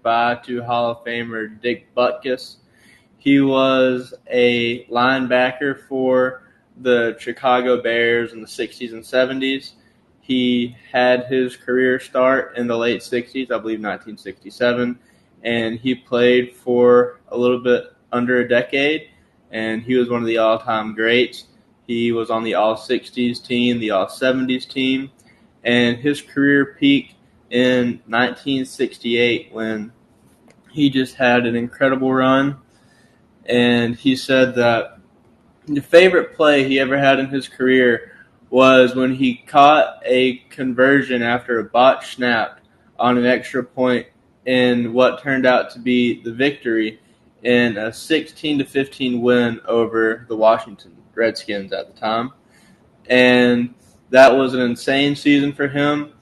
goodbye to Hall of Famer Dick Butkus. He was a linebacker for the Chicago Bears in the 60s and 70s. He had his career start in the late 60s, I believe 1967, and he played for a little bit under a decade, and he was one of the all-time greats. He was on the All-60s team, the All-70s team, and his career peaked in 1968 when he just had an incredible run. And he said that the favorite play he ever had in his career was when he caught a conversion after a botch snap on an extra point in what turned out to be the victory in a 16-15 win over the Washington Redskins at the time. And that was an insane season for him.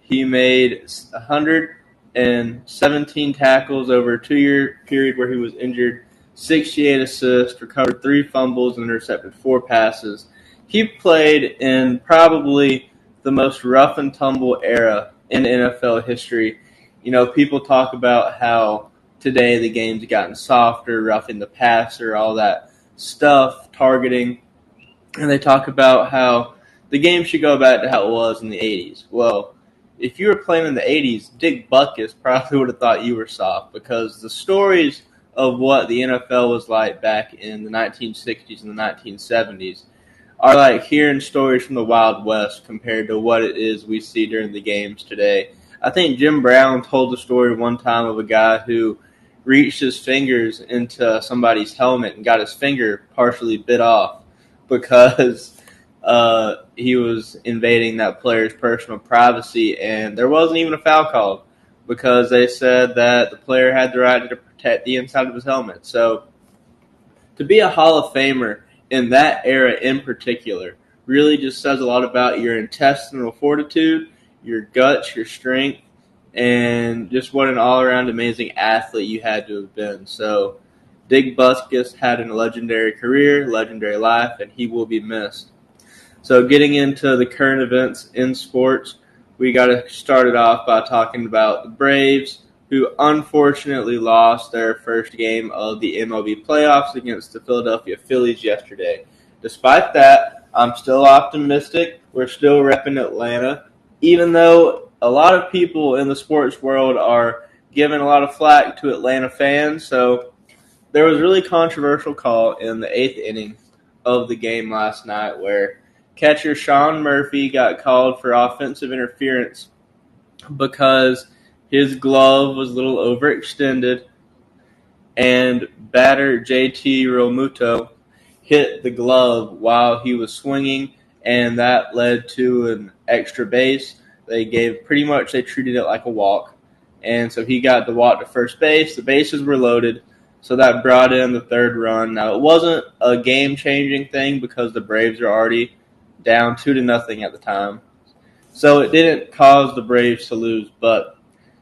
He made 117 tackles over a 2-year period where he was injured, 68 assists, recovered 3 fumbles, and intercepted 4 passes. He played in probably the most rough and tumble era in NFL history. You know, people talk about how today the game's gotten softer, roughing the passer, all that stuff, targeting. And they talk about how the game should go back to how it was in the 80s. Well, if you were playing in the 80s, Dick Butkus probably would have thought you were soft, because the stories of what the NFL was like back in the 1960s and the 1970s are like hearing stories from the Wild West compared to what it is we see during the games today. I think Jim Brown told the story one time of a guy who reached his fingers into somebody's helmet and got his finger partially bit off because he was invading that player's personal privacy, and there wasn't even a foul called because they said that the player had the right to protect the inside of his helmet. So to be a Hall of Famer in that era in particular really just says a lot about your intestinal fortitude, your guts, your strength, and just what an all-around amazing athlete you had to have been. So Dick Butkus had a legendary career, legendary life, and he will be missed. So getting into the current events in sports, we got to start it off by talking about the Braves, who unfortunately lost their first game of the MLB playoffs against the Philadelphia Phillies yesterday. Despite that, I'm still optimistic. We're still repping Atlanta, even though a lot of people in the sports world are giving a lot of flack to Atlanta fans. So there was a really controversial call in the 8th inning of the game last night where catcher Sean Murphy got called for offensive interference because his glove was a little overextended, and batter JT Realmuto hit the glove while he was swinging, and that led to an extra base. They treated it like a walk, and so he got the walk to first base. The bases were loaded, so that brought in the 3rd run. Now, it wasn't a game-changing thing because the Braves are already down 2-0 at the time, so it didn't cause the Braves to lose, but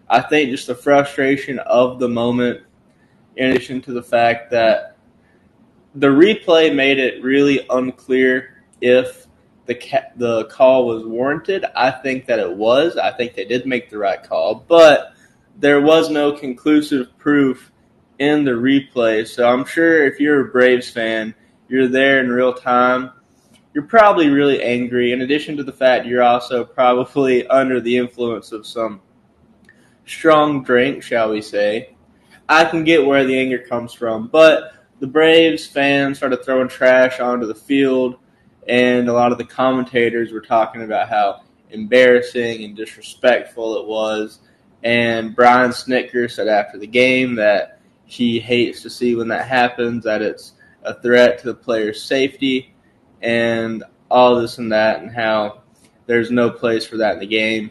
I think just the frustration of the moment, in addition to the fact that the replay made it really unclear if the call was warranted. I think that it was. I think they did make the right call, but there was no conclusive proof in the replay. So I'm sure if you're a Braves fan, you're there in real time, you're probably really angry. In addition to the fact you're also probably under the influence of some strong drink, shall we say. I can get where the anger comes from, but the Braves fans started throwing trash onto the field, and a lot of the commentators were talking about how embarrassing and disrespectful it was. And Brian Snitker said after the game that he hates to see when that happens, that it's a threat to the player's safety and all this and that, and how there's no place for that in the game.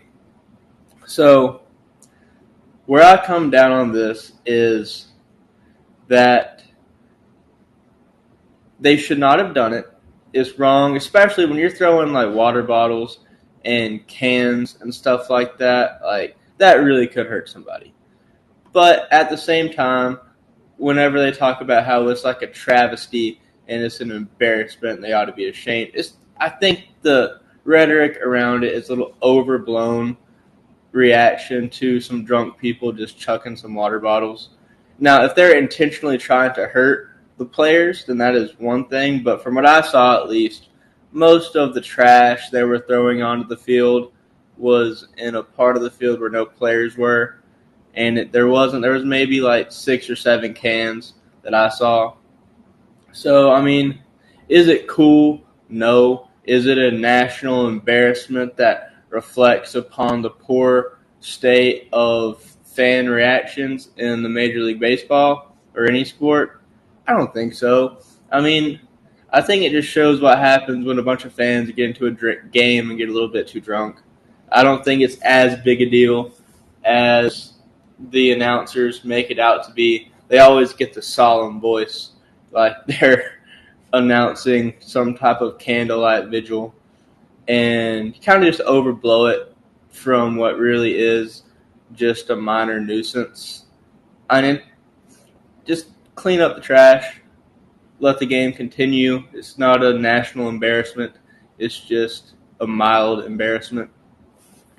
So where I come down on this is that they should not have done it. It's wrong, especially when you're throwing like water bottles and cans and stuff like that. Like, that really could hurt somebody. But at the same time, whenever they talk about how it's like a travesty and it's an embarrassment and they ought to be ashamed, I think the rhetoric around it is a little overblown. reaction to some drunk people just chucking some water bottles. Now, if they're intentionally trying to hurt the players, then that is one thing. But from what I saw, at least, most of the trash they were throwing onto the field was in a part of the field where no players were, and there was maybe like 6 or 7 cans that I saw. So, I mean, is it cool? No. Is it a national embarrassment that reflects upon the poor state of fan reactions in the Major League Baseball or any sport? I don't think so. I mean, I think it just shows what happens when a bunch of fans get into a game and get a little bit too drunk. I don't think it's as big a deal as the announcers make it out to be. They always get the solemn voice, like they're announcing some type of candlelight vigil, and kind of just overblow it from what really is just a minor nuisance. I mean, just clean up the trash, let the game continue. It's not a national embarrassment. It's just a mild embarrassment.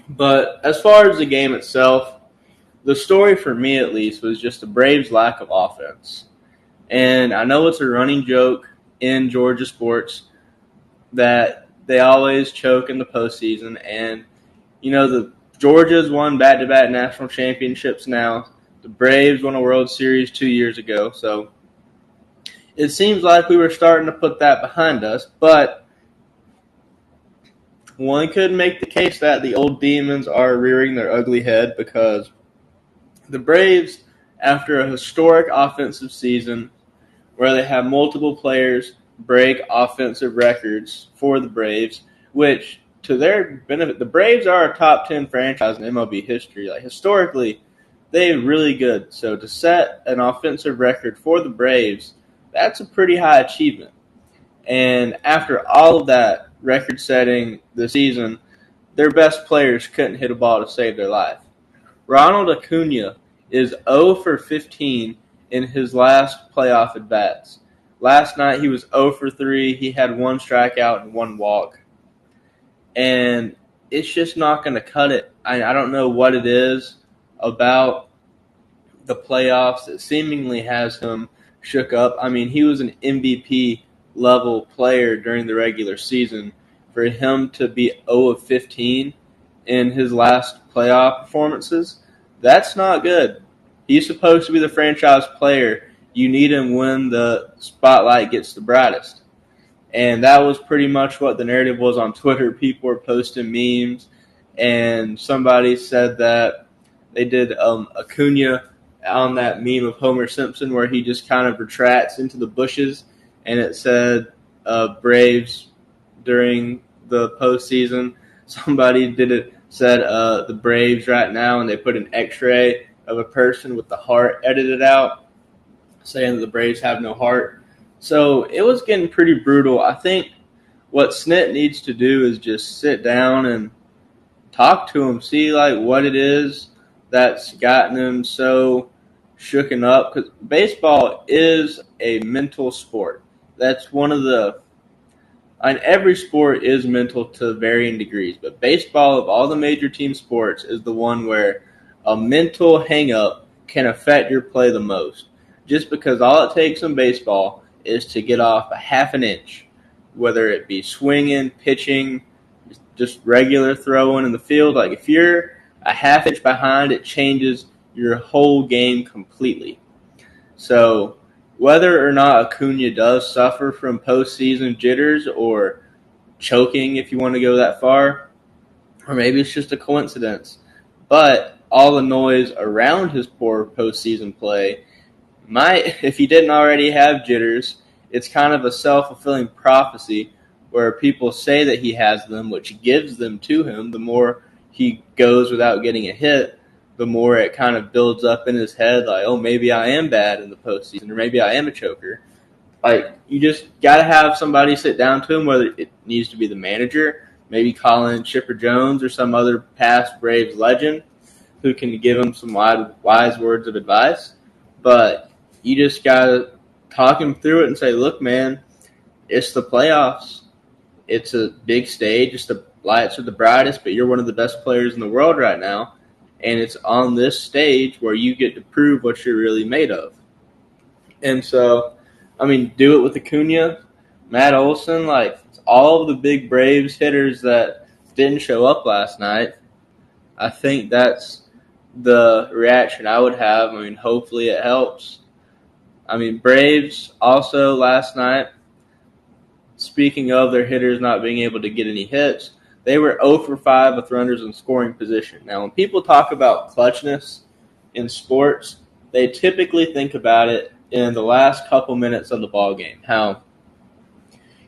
But as far as the game itself, the story for me at least was just the Braves' lack of offense. And I know it's a running joke in Georgia sports that they always choke in the postseason. And, the Georgia's won back-to-back national championships now. The Braves won a World Series 2 years ago. So it seems like we were starting to put that behind us. But one could make the case that the old demons are rearing their ugly head, because the Braves, after a historic offensive season where they have multiple players break offensive records for the Braves, which, to their benefit, the Braves are a top 10 franchise in MLB history. Like, historically, they're really good. So to set an offensive record for the Braves, that's a pretty high achievement. And after all of that record-setting this season, their best players couldn't hit a ball to save their life. Ronald Acuna is 0 for 15 in his last playoff at-bats. Last night he was 0 for 3. He had 1 strikeout and 1 walk. And it's just not going to cut it. I don't know what it is about the playoffs that seemingly has him shook up. I mean, he was an MVP-level player during the regular season. For him to be 0 of 15 in his last playoff performances, that's not good. He's supposed to be the franchise player. You need him when the spotlight gets the brightest. And that was pretty much what the narrative was on Twitter. People were posting memes, and somebody said that they did Acuna on that meme of Homer Simpson where he just kind of retracts into the bushes, and it said Braves during the postseason. Somebody said the Braves right now, and they put an x-ray of a person with the heart edited out, saying that the Braves have no heart. So it was getting pretty brutal. I think what Snit needs to do is just sit down and talk to him, see like what it is that's gotten him so shooken up. Because baseball is a mental sport. That's one of the and every sport is mental to varying degrees, but baseball, of all the major team sports, is the one where a mental hang-up can affect your play the most. Just because all it takes in baseball is to get off a half an inch, whether it be swinging, pitching, just regular throwing in the field. Like, if you're a half inch behind, it changes your whole game completely. So whether or not Acuna does suffer from postseason jitters or choking, if you want to go that far, or maybe it's just a coincidence, but all the noise around his poor postseason play might, if he didn't already have jitters, it's kind of a self-fulfilling prophecy where people say that he has them, which gives them to him. The more he goes without getting a hit, the more it kind of builds up in his head, like, oh, maybe I am bad in the postseason, or maybe I am a choker. Like, you just got to have somebody sit down to him, whether it needs to be the manager, maybe calling Chipper Jones or some other past Braves legend who can give him some wise words of advice. But you just got to talk him through it and say, look, man, it's the playoffs. It's a big stage. It's the lights are the brightest, but you're one of the best players in the world right now. And it's on this stage where you get to prove what you're really made of. And so, do it with Acuna, Matt Olson, like all of the big Braves hitters that didn't show up last night. I think that's the reaction I would have. Hopefully it helps. Braves also last night, speaking of their hitters not being able to get any hits, they were 0 for 5 with runners in scoring position. Now, when people talk about clutchness in sports, they typically think about it in the last couple minutes of the ball game. How,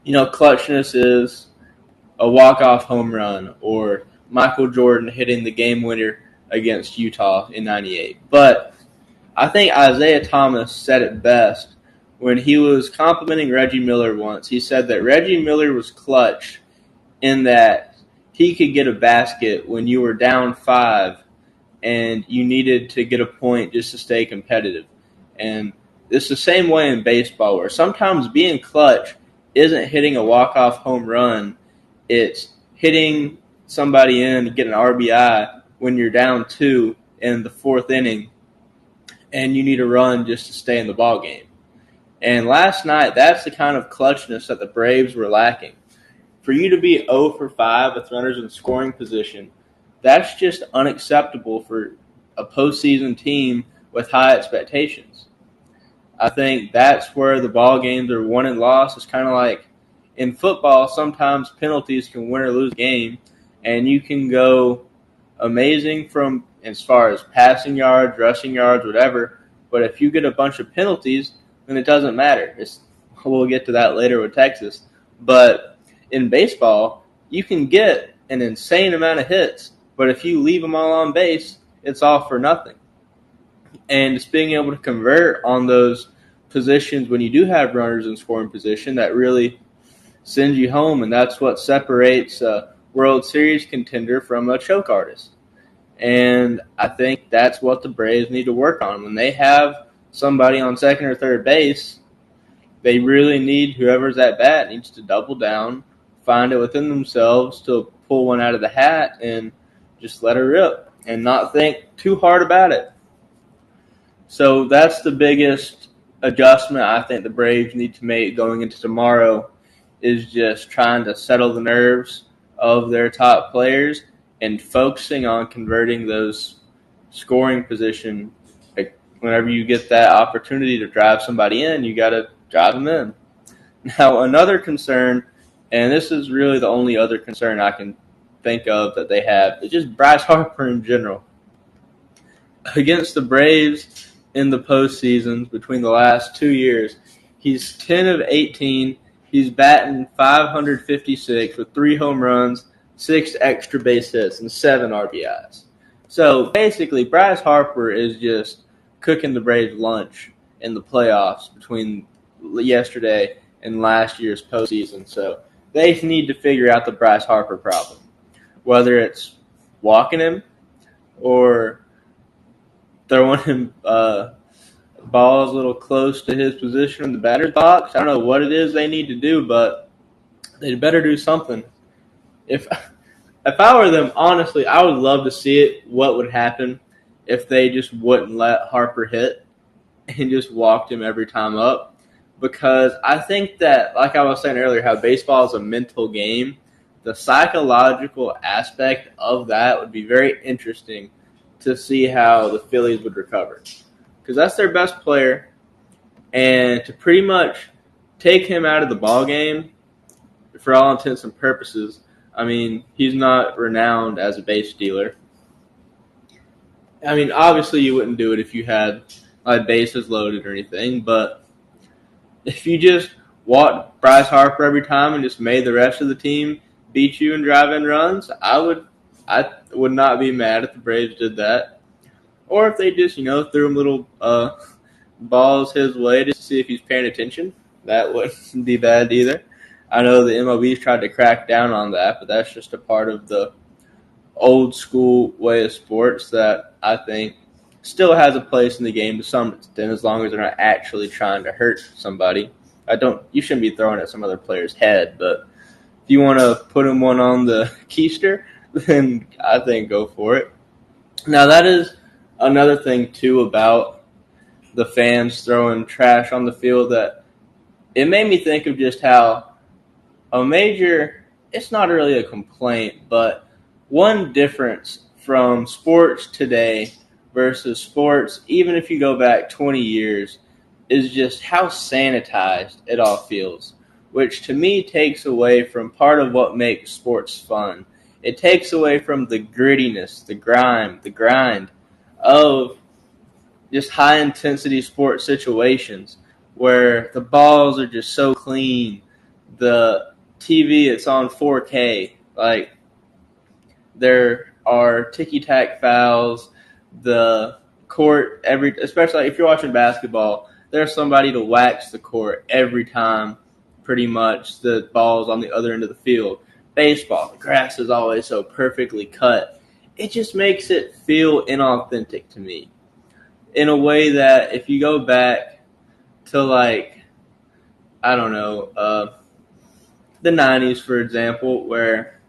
clutchness is a walk-off home run or Michael Jordan hitting the game winner against Utah in '98. But I think Isaiah Thomas said it best when he was complimenting Reggie Miller once. He said that Reggie Miller was clutch in that he could get a basket when you were down 5 and you needed to get a point just to stay competitive. And it's the same way in baseball, where sometimes being clutch isn't hitting a walk-off home run. It's hitting somebody in to get an RBI when you're down 2 in the 4th inning and you need a run just to stay in the ball game. And last night, that's the kind of clutchness that the Braves were lacking. For you to be 0 for 5 with runners in scoring position, that's just unacceptable for a postseason team with high expectations. I think that's where the ball games are won and lost. It's kind of like in football, sometimes penalties can win or lose a game, and you can go amazing from as far as passing yards, rushing yards, whatever, but if you get a bunch of penalties, then it doesn't matter. We'll get to that later with Texas. But in baseball, you can get an insane amount of hits, but if you leave them all on base, it's all for nothing. And it's being able to convert on those positions when you do have runners in scoring position that really sends you home, and that's what separates a World Series contender from a choke artist. And I think that's what the Braves need to work on. When they have somebody on second or third base, they really need whoever's at bat needs to double down, find it within themselves to pull one out of the hat and just let her rip and not think too hard about it. So that's the biggest adjustment I think the Braves need to make going into tomorrow, is just trying to settle the nerves of their top players and focusing on converting those scoring position. Like whenever you get that opportunity to drive somebody in, you got to drive them in. Now, another concern, and this is really the only other concern I can think of that they have, is just Bryce Harper in general. Against the Braves in the postseasons between the last 2 years, he's 10 of 18. He's batting .556 with 3 home runs, 6 extra base hits, and 7 RBIs. So basically, Bryce Harper is just cooking the Braves lunch in the playoffs between yesterday and last year's postseason. So they need to figure out the Bryce Harper problem, whether it's walking him or throwing him balls a little close to his position in the batter's box. I don't know what it is they need to do, but they'd better do something. If I were them, honestly, I would love to see it, what would happen if they just wouldn't let Harper hit and just walked him every time up. Because I think that, like I was saying earlier, how baseball is a mental game, the psychological aspect of that would be very interesting to see how the Phillies would recover. Because that's their best player, and to pretty much take him out of the ball game, for all intents and purposes, he's not renowned as a base stealer. Obviously you wouldn't do it if you had bases loaded or anything, but if you just walked Bryce Harper every time and just made the rest of the team beat you and drive in runs, I would not be mad if the Braves did that. Or if they just, threw him little balls his way just to see if he's paying attention. That wouldn't be bad either. I know the MLB's tried to crack down on that, but that's just a part of the old school way of sports that I think still has a place in the game to some extent, as long as they're not actually trying to hurt somebody. You shouldn't be throwing at some other player's head, but if you want to put him one on the keister, then I think go for it. Now, that is another thing, too, about the fans throwing trash on the field that it made me think of just how a major, it's not really a complaint, but one difference from sports today versus sports, even if you go back 20 years, is just how sanitized it all feels, which to me takes away from part of what makes sports fun. It takes away from the grittiness, the grind of just high intensity sports situations where the balls are just so clean. The TV, it's on 4K. Like, there are ticky tack fouls. The court, especially like if you're watching basketball, there's somebody to wax the court every time. Pretty much the ball's on the other end of the field. Baseball, the grass is always so perfectly cut. It just makes it feel inauthentic to me, in a way that if you go back to, like, I don't know, the 90s, for example, where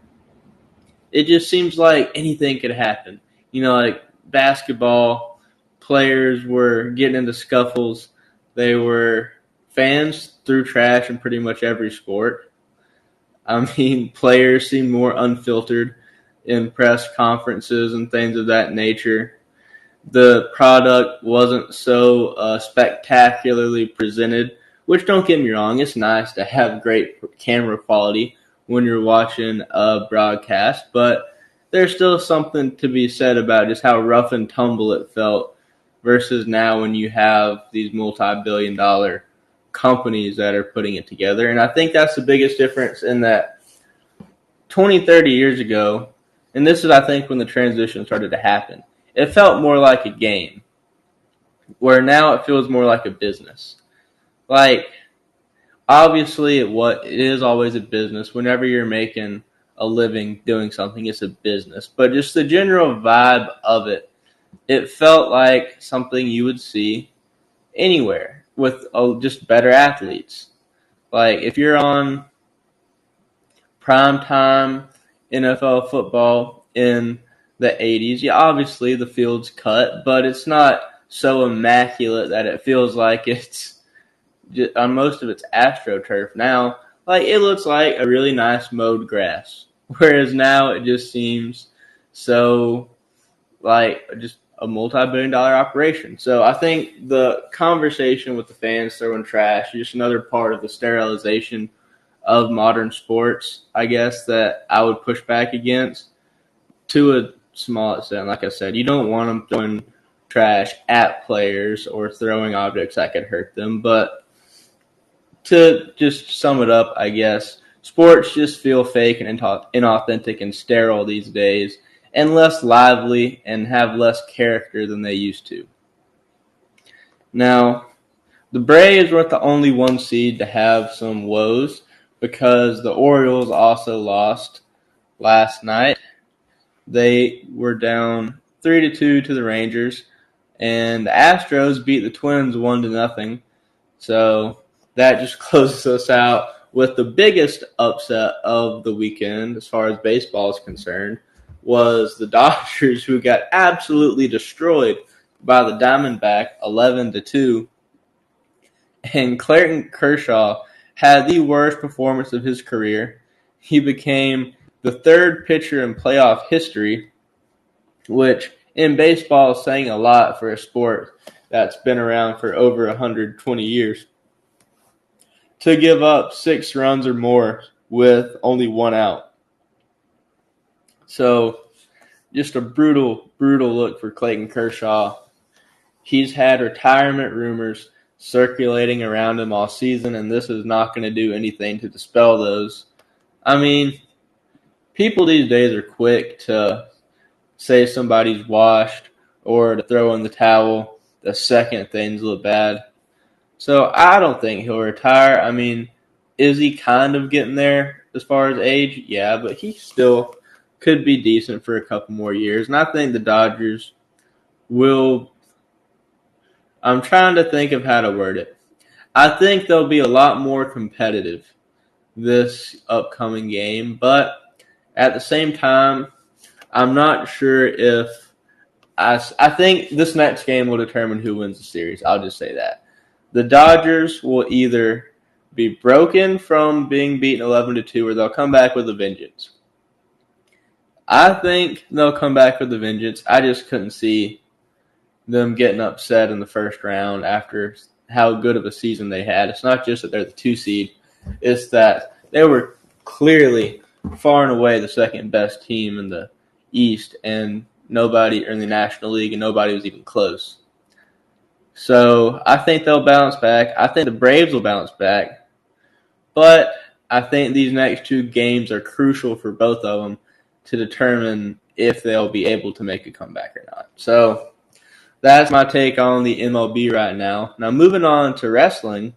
it just seems like anything could happen. Like basketball, players were getting into scuffles. Fans threw trash in pretty much every sport. I mean, players seemed more unfiltered in press conferences and things of that nature. The product wasn't so spectacularly presented, which, don't get me wrong, it's nice to have great camera quality when you're watching a broadcast, but there's still something to be said about just how rough and tumble it felt versus now when you have these multi-billion-dollar companies that are putting it together. And I think that's the biggest difference, in that 20, 30 years ago, and this is, I think, when the transition started to happen, it felt more like a game, where now it feels more like a business. Like, obviously, it is always a business. Whenever you're making a living doing something, it's a business. But just the general vibe of it, it felt like something you would see anywhere with just better athletes. Like, if you're on primetime NFL football in the 80s, yeah, obviously the field's cut, but it's not so immaculate that it feels like it's on most of its AstroTurf now. Like, it looks like a really nice mowed grass, whereas now it just seems so like just a multi-billion-dollar operation. So I think the conversation with the fans throwing trash is just another part of the sterilization of modern sports, I guess, that I would push back against to a small extent. Like I said, you don't want them throwing trash at players or throwing objects that could hurt them. But to just sum it up, I guess, sports just feel fake and inauthentic and sterile these days, and less lively and have less character than they used to. Now, the Braves weren't the only one seed to have some woes, because the Orioles also lost last night. They were down 3-2 to the Rangers, and the Astros beat the Twins 1-0. So that just closes us out with the biggest upset of the weekend, as far as baseball is concerned, was the Dodgers, who got absolutely destroyed by the Diamondback 11-2. And Clayton Kershaw had the worst performance of his career. He became the third pitcher in playoff history, which in baseball is saying a lot for a sport that's been around for over 120 years, to give up 6 runs or more with only 1 out. So just a brutal, brutal look for Clayton Kershaw. He's had retirement rumors circulating around him all season, and this is not going to do anything to dispel those. I mean, people these days are quick to say somebody's washed or to throw in the towel the second things look bad. So I don't think he'll retire. I mean, is he kind of getting there as far as age? Yeah, but he still could be decent for a couple more years. And I think the Dodgers will – I'm trying to think of how to word it. I think they'll be a lot more competitive this upcoming game. But at the same time, I'm not sure if I think this next game will determine who wins the series. I'll just say that. The Dodgers will either be broken from being beaten 11-2, or they'll come back with a vengeance. I think they'll come back with a vengeance. I just couldn't see them getting upset in the first round after how good of a season they had. It's not just that they're the 2 seed. It's that they were clearly far and away the second best team in the East, and nobody in the National League, and nobody was even close. So I think they'll bounce back. I think the Braves will bounce back. But I think these next 2 games are crucial for both of them to determine if they'll be able to make a comeback or not. So that's my take on the MLB right now. Now moving on to wrestling,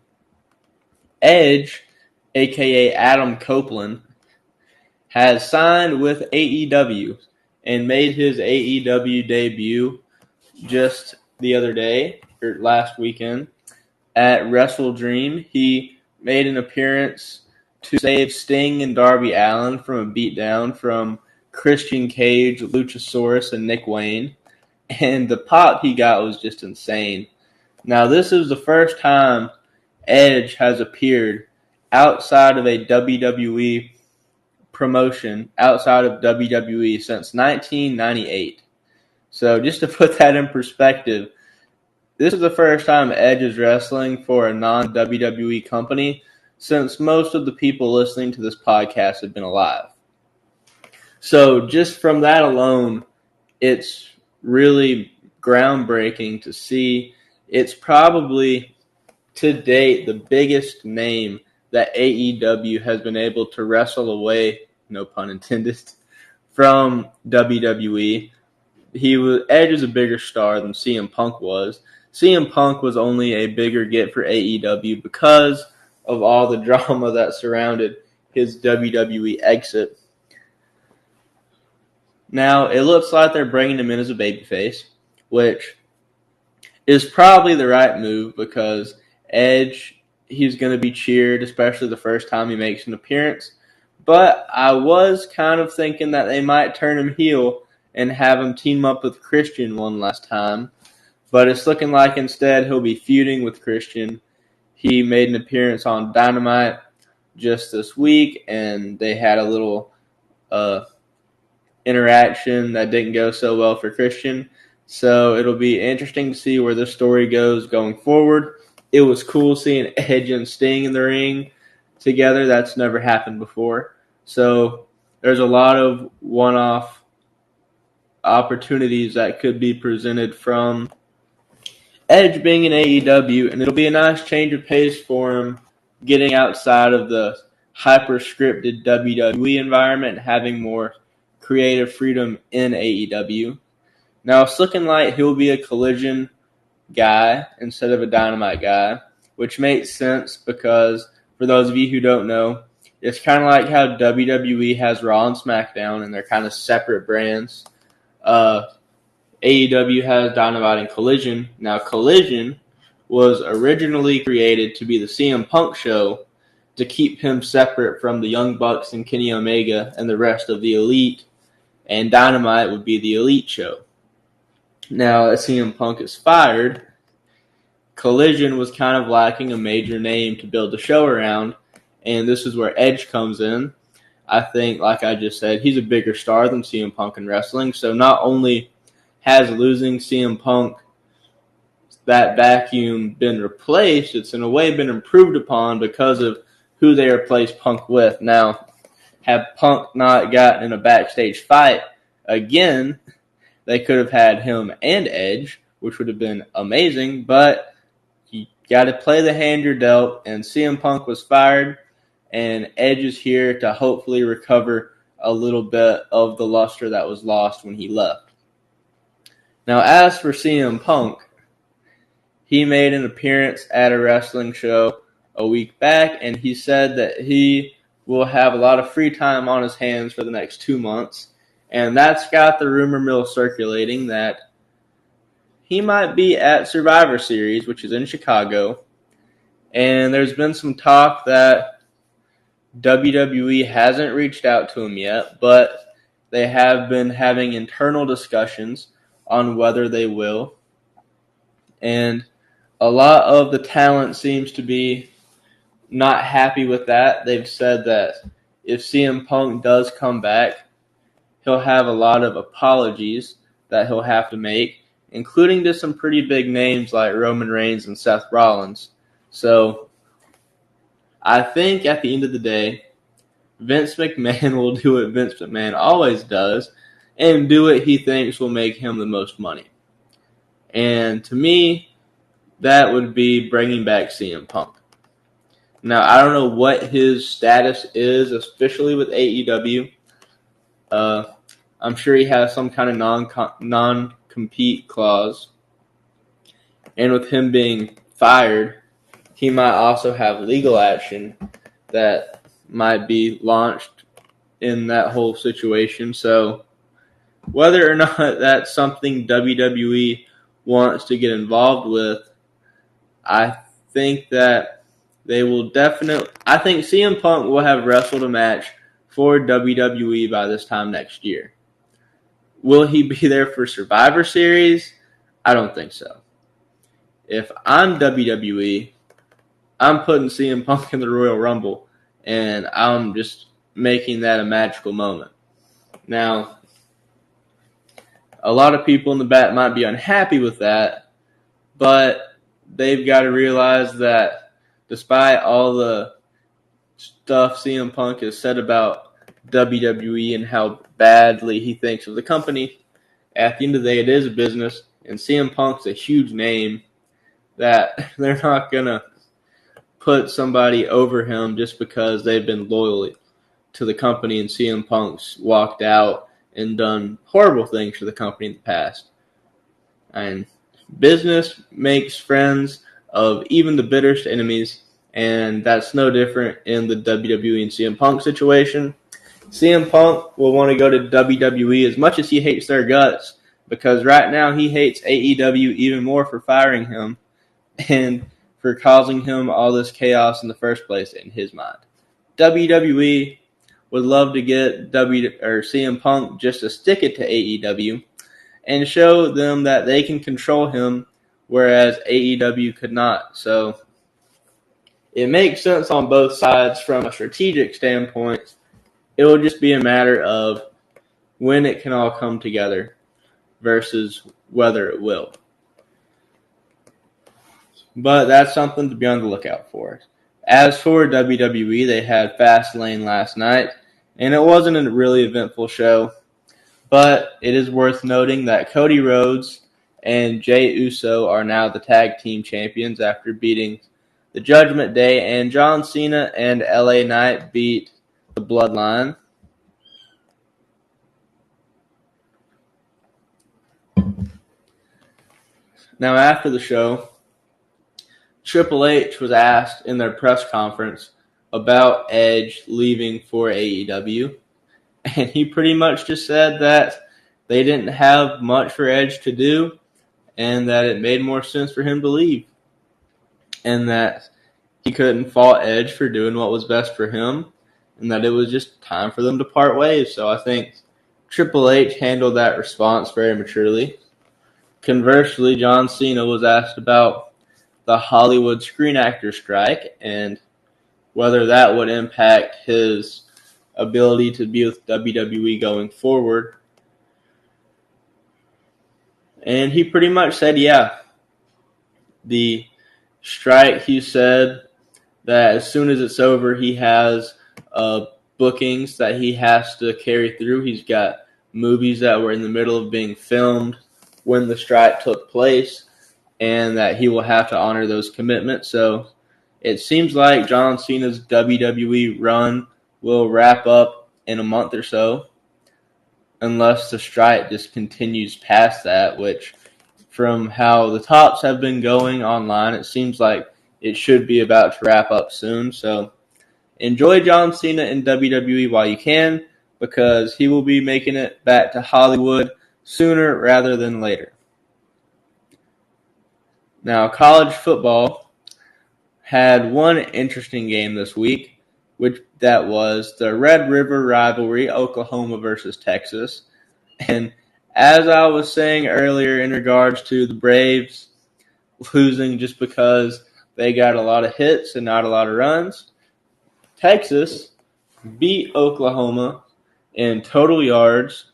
Edge, a.k.a. Adam Copeland, has signed with AEW and made his AEW debut just the other day, or last weekend, at Wrestle Dream. He made an appearance to save Sting and Darby Allin from a beatdown from Christian Cage, Luchasaurus, and Nick Wayne. And the pop he got was just insane. Now, this is the first time Edge has appeared outside of a WWE promotion, outside of WWE, since 1998. So just to put that in perspective, this is the first time Edge is wrestling for a non-WWE company since most of the people listening to this podcast have been alive. So just from that alone, it's really groundbreaking to see. It's probably, to date, the biggest name that AEW has been able to wrestle away, no pun intended, from WWE. Edge is a bigger star than CM Punk was. CM Punk was only a bigger get for AEW because of all the drama that surrounded his WWE exit. Now, it looks like they're bringing him in as a babyface, which is probably the right move because Edge, he's going to be cheered, especially the first time he makes an appearance. But I was kind of thinking that they might turn him heel and have him team up with Christian one last time. But it's looking like instead he'll be feuding with Christian. He made an appearance on Dynamite just this week, and they had a little interaction that didn't go so well for Christian. So it'll be interesting to see where this story goes going forward. It was cool seeing Edge and Sting in the ring together. That's never happened before. So there's a lot of one-off opportunities that could be presented from Edge being in AEW, and it'll be a nice change of pace for him getting outside of the hyper-scripted WWE environment and having more creative freedom in AEW. Now, it's looking like he'll be a Collision guy instead of a Dynamite guy, which makes sense because, for those of you who don't know, it's kind of like how WWE has Raw and SmackDown, and they're kind of separate brands. AEW has Dynamite and Collision. Now, Collision was originally created to be the CM Punk show to keep him separate from the Young Bucks and Kenny Omega and the rest of the Elite, and Dynamite would be the Elite show. Now, as CM Punk is fired, Collision was kind of lacking a major name to build the show around, and this is where Edge comes in. I think, like I just said, he's a bigger star than CM Punk in wrestling, so not only has losing CM Punk, that vacuum, been replaced, it's in a way been improved upon because of who they replaced Punk with. Now, had Punk not gotten in a backstage fight again, they could have had him and Edge, which would have been amazing, but you got to play the hand you're dealt, and CM Punk was fired, and Edge is here to hopefully recover a little bit of the luster that was lost when he left. Now, as for CM Punk, he made an appearance at a wrestling show a week back, and he said that he will have a lot of free time on his hands for the next 2 months, and that's got the rumor mill circulating that he might be at Survivor Series, which is in Chicago, and there's been some talk that WWE hasn't reached out to him yet, but they have been having internal discussions on whether they will. And a lot of the talent seems to be not happy with that. They've said that if CM Punk does come back, he'll have a lot of apologies that he'll have to make, including to some pretty big names like Roman Reigns and Seth Rollins. So I think at the end of the day, Vince McMahon will do what Vince McMahon always does and do what he thinks will make him the most money. And to me, that would be bringing back CM Punk. Now, I don't know what his status is officially with AEW. I'm sure he has some kind of non-compete clause. And with him being fired, he might also have legal action that might be launched in that whole situation. So whether or not that's something WWE wants to get involved with, I think that they will definitely. I think CM Punk will have wrestled a match for WWE by this time next year. Will he be there for Survivor Series? I don't think so. If I'm WWE, I'm putting CM Punk in the Royal Rumble, and I'm just making that a magical moment. Now, a lot of people in the back might be unhappy with that, but they've got to realize that despite all the stuff CM Punk has said about WWE and how badly he thinks of the company, at the end of the day, it is a business, and CM Punk's a huge name that they're not going to put somebody over him just because they've been loyal to the company and CM Punk's walked out and done horrible things for the company in the past. And business makes friends of even the bitterest enemies, and that's no different in the WWE and CM Punk situation. CM Punk will want to go to WWE as much as he hates their guts, because right now he hates AEW even more for firing him and for causing him all this chaos in the first place in his mind. WWE would love to get CM Punk just to stick it to AEW and show them that they can control him, whereas AEW could not. So it makes sense on both sides from a strategic standpoint. It will just be a matter of when it can all come together versus whether it will. But that's something to be on the lookout for. As for WWE, they had Fastlane last night, and it wasn't a really eventful show. But it is worth noting that Cody Rhodes and Jey Uso are now the tag team champions after beating the Judgment Day, and John Cena and LA Knight beat the Bloodline. Now, after the show, Triple H was asked in their press conference about Edge leaving for AEW, and he pretty much just said that they didn't have much for Edge to do and that it made more sense for him to leave, and that he couldn't fault Edge for doing what was best for him, and that it was just time for them to part ways. So I think Triple H handled that response very maturely. Conversely, John Cena was asked about the Hollywood Screen Actors strike and whether that would impact his ability to be with WWE going forward. And he pretty much said, yeah. The strike, he said that as soon as it's over, he has bookings that he has to carry through. He's got movies that were in the middle of being filmed when the strike took place, and that he will have to honor those commitments. So it seems like John Cena's WWE run will wrap up in a month or so, unless the strike just continues past that, which from how the tops have been going online, it seems like it should be about to wrap up soon. So enjoy John Cena in WWE while you can, because he will be making it back to Hollywood sooner rather than later. Now, college football had one interesting game this week, which that was the Red River rivalry, Oklahoma versus Texas. And as I was saying earlier in regards to the Braves losing just because they got a lot of hits and not a lot of runs, Texas beat Oklahoma in total yards,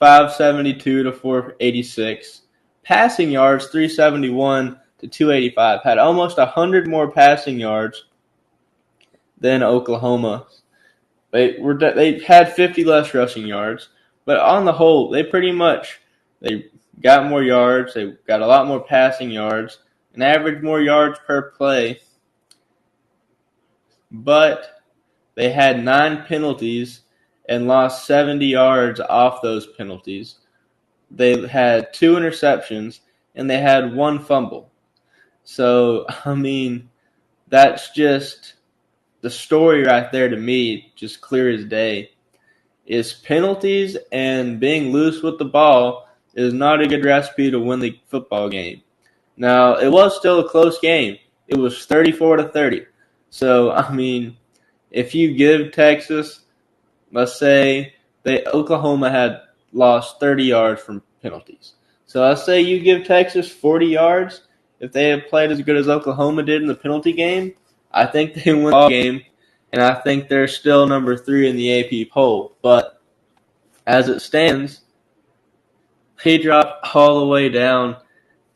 572 to 486. Passing yards, 371 to 285. Had almost 100 more passing yards than Oklahoma. They had 50 less rushing yards, but on the whole, they got more yards. They got a lot more passing yards and averaged more yards per play. But they had 9 penalties and lost 70 yards off those penalties. They had 2 interceptions and they had 1 fumble. So, I mean, that's just the story right there to me, just clear as day, is penalties and being loose with the ball is not a good recipe to win the football game. Now, it was still a close game. It was 34-30. So, I mean, if you give Texas, let's say Oklahoma had lost 30 yards from penalties. So let's say you give Texas 40 yards. If they had played as good as Oklahoma did in the penalty game, I think they win the ball game, and I think they're still number 3 in the AP poll. But as it stands, they dropped all the way down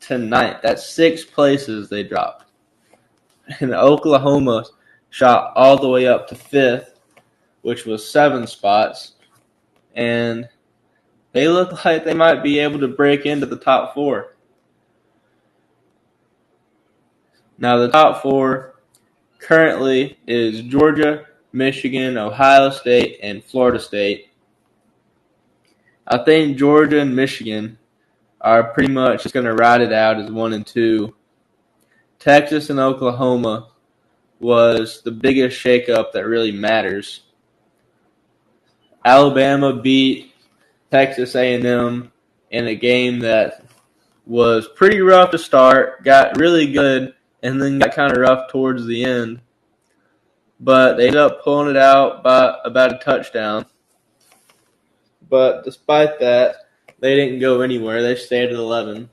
to 9th. That's 6 places they dropped. And Oklahoma shot all the way up to 5th, which was 7 spots. And they look like they might be able to break into the top 4. Now, the top 4 currently is Georgia, Michigan, Ohio State, and Florida State. I think Georgia and Michigan are pretty much just going to ride it out as 1 and 2. Texas and Oklahoma was the biggest shakeup that really matters. Alabama beat Texas A&M in a game that was pretty rough to start, got really good, and then got kind of rough towards the end. But they ended up pulling it out by about a touchdown. But despite that, they didn't go anywhere. They stayed at 11.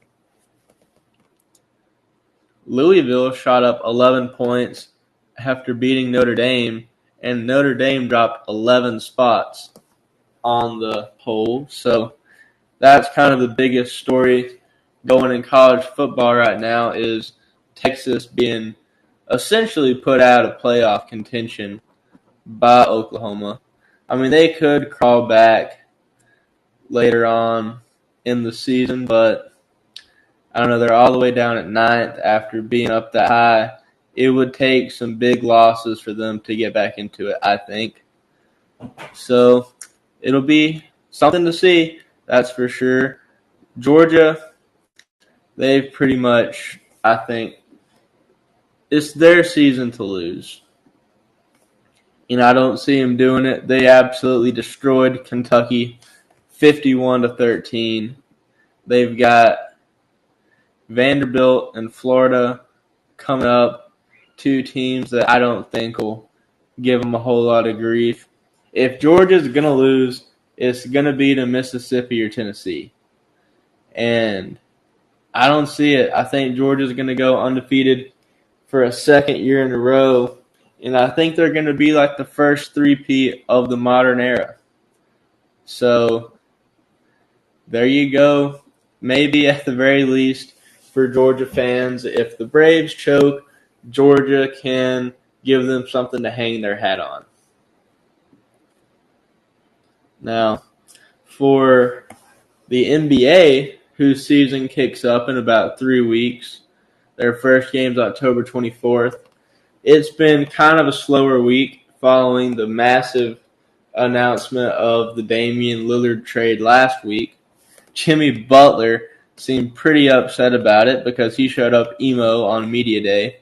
Louisville shot up 11 points after beating Notre Dame, and Notre Dame dropped 11 spots on the poll. So that's kind of the biggest story going in college football right now, is Texas being essentially put out of playoff contention by Oklahoma. I mean, they could crawl back later on in the season, but I don't know, they're all the way down at 9th after being up that high. It would take some big losses for them to get back into it, I think. So it'll be something to see, that's for sure. Georgia, they've pretty much, I think, it's their season to lose. I don't see them doing it. They absolutely destroyed Kentucky 51-13. They've got Vanderbilt and Florida coming up, 2 teams that I don't think will give them a whole lot of grief. If Georgia's going to lose, it's going to be to Mississippi or Tennessee. And I don't see it. I think Georgia's going to go undefeated for a second year in a row. And I think they're going to be like the first three-peat of the modern era. So there you go. Maybe at the very least for Georgia fans, if the Braves choke, Georgia can give them something to hang their hat on. Now, for the NBA, whose season kicks up in about 3 weeks, their first game's October 24th. It's been kind of a slower week following the massive announcement of the Damian Lillard trade last week. Jimmy Butler seemed pretty upset about it because he showed up emo on media day.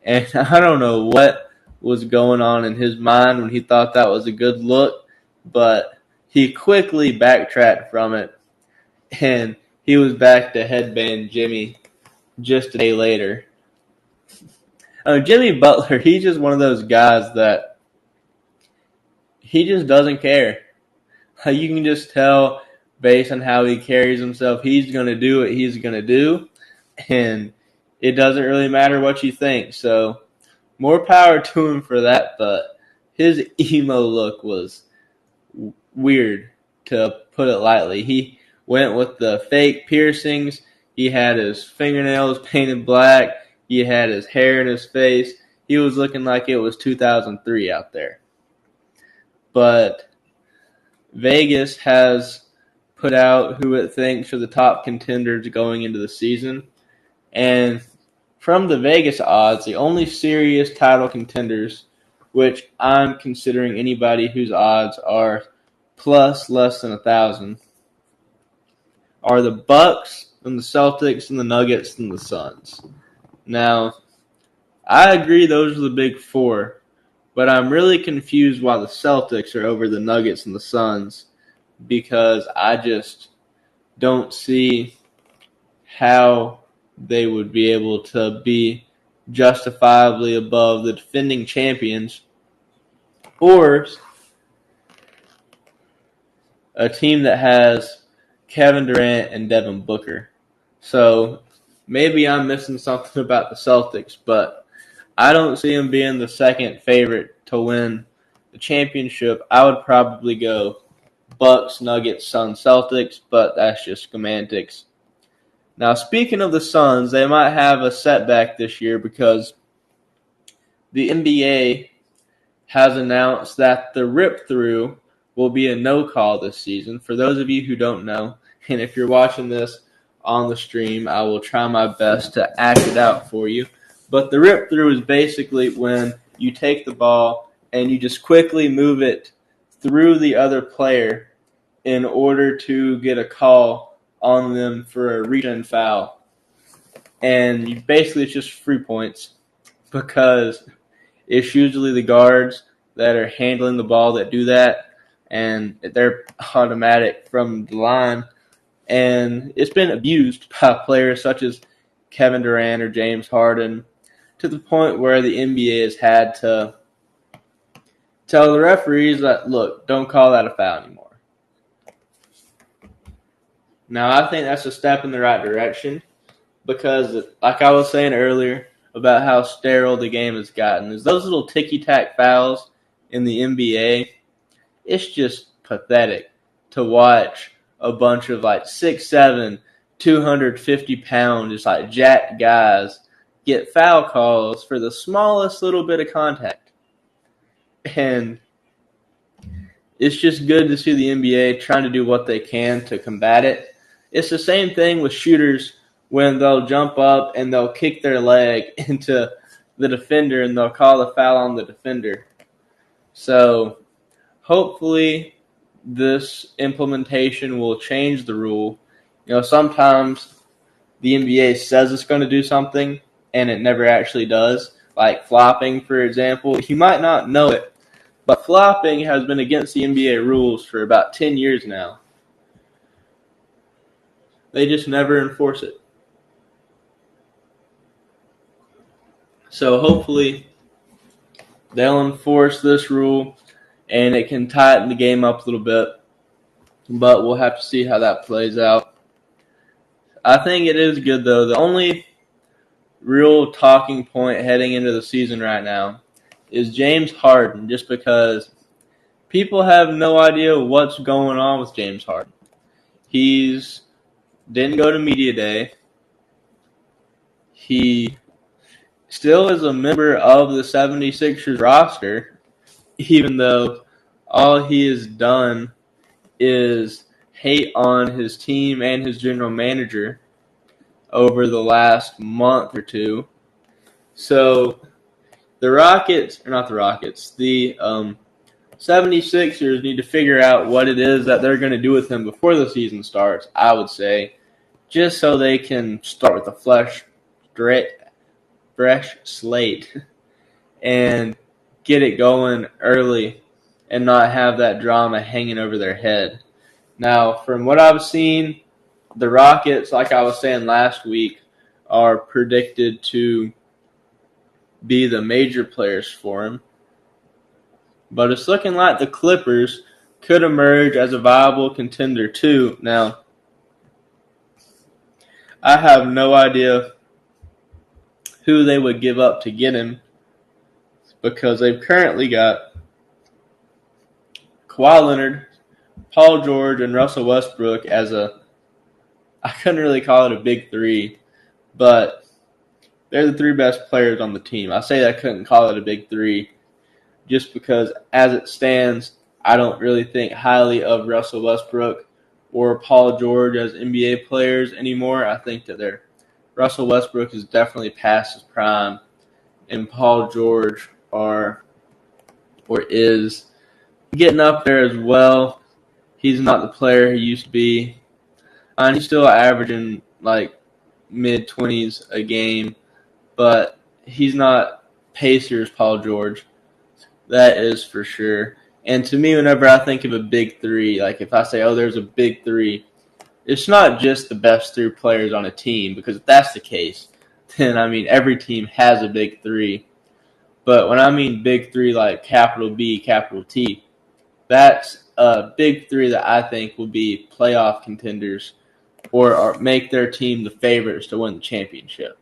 And I don't know what was going on in his mind when he thought that was a good look, but he quickly backtracked from it, and he was back to headband Jimmy just a day later. Jimmy Butler, he's just one of those guys that he just doesn't care. You can just tell based on how he carries himself, he's going to do what he's going to do, and it doesn't really matter what you think. So more power to him for that, but his emo look was weird, to put it lightly. He went with the fake piercings. He had his fingernails painted black. He had his hair in his face. He was looking like it was 2003 out there. But Vegas has put out who it thinks are the top contenders going into the season. And from the Vegas odds, the only serious title contenders, which I'm considering anybody whose odds are plus less than 1,000, are the Bucks and the Celtics and the Nuggets and the Suns. Now, I agree those are the big four, but I'm really confused why the Celtics are over the Nuggets and the Suns, because I just don't see how they would be able to be justifiably above the defending champions or a team that has Kevin Durant and Devin Booker. So maybe I'm missing something about the Celtics, but I don't see them being the second favorite to win the championship. I would probably go Bucks, Nuggets, Suns, Celtics, but that's just semantics. Now, speaking of the Suns, they might have a setback this year because the NBA has announced that the rip-through will be a no call this season. For those of you who don't know, and if you're watching this on the stream, I will try my best to act it out for you. But the rip-through is basically when you take the ball and you just quickly move it through the other player in order to get a call on them for a reach-in foul. And basically it's just free points because it's usually the guards that are handling the ball that do that, and they're automatic from the line. And it's been abused by players such as Kevin Durant or James Harden to the point where the NBA has had to tell the referees that, look, don't call that a foul anymore. Now, I think that's a step in the right direction because, like I was saying earlier about how sterile the game has gotten, is those little ticky-tack fouls in the NBA, it's just pathetic to watch a bunch of like 6'7", 250-pound, just like jacked guys get foul calls for the smallest little bit of contact. And it's just good to see the NBA trying to do what they can to combat it. It's the same thing with shooters when they'll jump up and they'll kick their leg into the defender and they'll call a foul on the defender. So hopefully this implementation will change the rule. You know, sometimes the NBA says it's going to do something and it never actually does. Like flopping, for example. You might not know it, but flopping has been against the NBA rules for about 10 years now. They just never enforce it. So hopefully they'll enforce this rule and it can tighten the game up a little bit. But we'll have to see how that plays out. I think it is good, though. The only real talking point heading into the season right now is James Harden, just because people have no idea what's going on with James Harden. He's didn't go to media day. He still is a member of the 76ers roster, even though all he has done is hate on his team and his general manager over the last month or two. So the 76ers need to figure out what it is that they're going to do with him before the season starts, I would say, just so they can start with a fresh slate and get it going early and not have that drama hanging over their head. Now, from what I've seen, the Rockets, like I was saying last week, are predicted to be the major players for him. But it's looking like the Clippers could emerge as a viable contender too. Now, I have no idea who they would give up to get him because they've currently got Kawhi Leonard, Paul George, and Russell Westbrook as I couldn't really call it a big three, but they're the three best players on the team. I say I couldn't call it a big three just because as it stands, I don't really think highly of Russell Westbrook or Paul George as NBA players anymore. I think that Russell Westbrook is definitely past his prime, and Paul George is getting up there as well. He's not the player he used to be. And he's still averaging like mid-20s a game, but he's not Pacers Paul George. That is for sure. And to me, whenever I think of a big three, like if I say, oh, there's a big three, it's not just the best three players on a team, because if that's the case, then, I mean, every team has a big three. But when I mean big three, like capital B, capital T, that's a big three that I think will be playoff contenders or make their team the favorites to win the championship.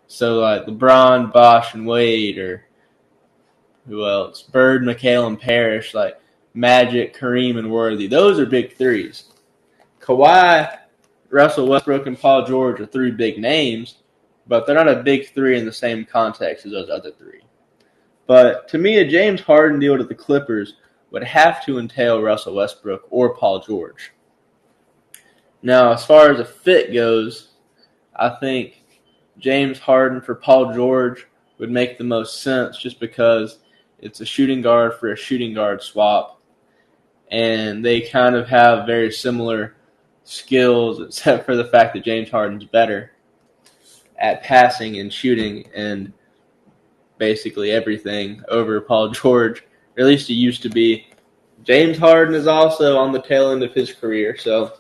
So like LeBron, Bosh, and Wade, or who else? Bird, McHale, and Parrish, like Magic, Kareem, and Worthy. Those are big threes. Kawhi, Russell Westbrook, and Paul George are three big names, but they're not a big three in the same context as those other three. But to me, a James Harden deal to the Clippers would have to entail Russell Westbrook or Paul George. Now, as far as a fit goes, I think James Harden for Paul George would make the most sense just because it's a shooting guard for a shooting guard swap. And they kind of have very similar skills, except for the fact that James Harden's better at passing and shooting and basically everything over Paul George. Or at least he used to be. James Harden is also on the tail end of his career, so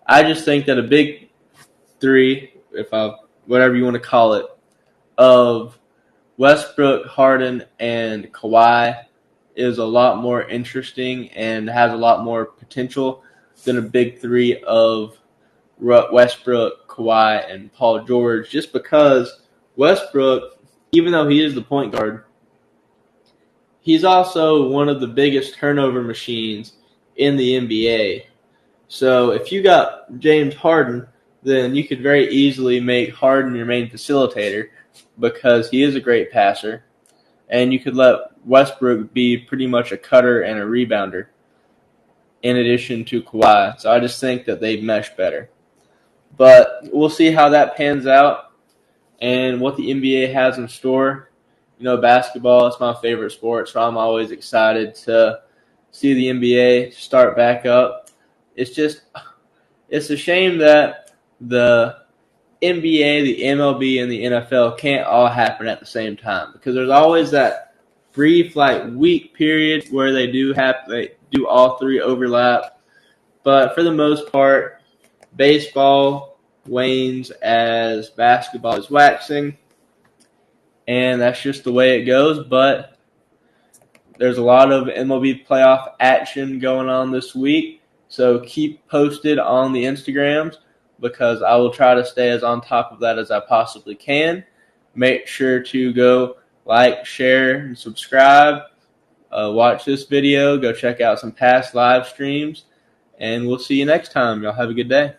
I just think that a big three, whatever you want to call it, of Westbrook, Harden, and Kawhi is a lot more interesting and has a lot more potential than a big three of Westbrook, Kawhi, and Paul George, just because Westbrook, even though he is the point guard, he's also one of the biggest turnover machines in the NBA. So if you got James Harden, then you could very easily make Harden your main facilitator because he is a great passer. And you could let Westbrook be pretty much a cutter and a rebounder in addition to Kawhi. So I just think that they mesh better. But we'll see how that pans out and what the NBA has in store. You know, basketball is my favorite sport, so I'm always excited to see the NBA start back up. It's a shame that the NBA, the MLB, and the NFL can't all happen at the same time because there's always that brief, week period where they do all three overlap. But for the most part, baseball wanes as basketball is waxing, and that's just the way it goes. But there's a lot of MLB playoff action going on this week, so keep posted on the Instagrams because I will try to stay as on top of that as I possibly can. Make sure to go like, share, and subscribe. Watch this video. Go check out some past live streams, and we'll see you next time. Y'all have a good day.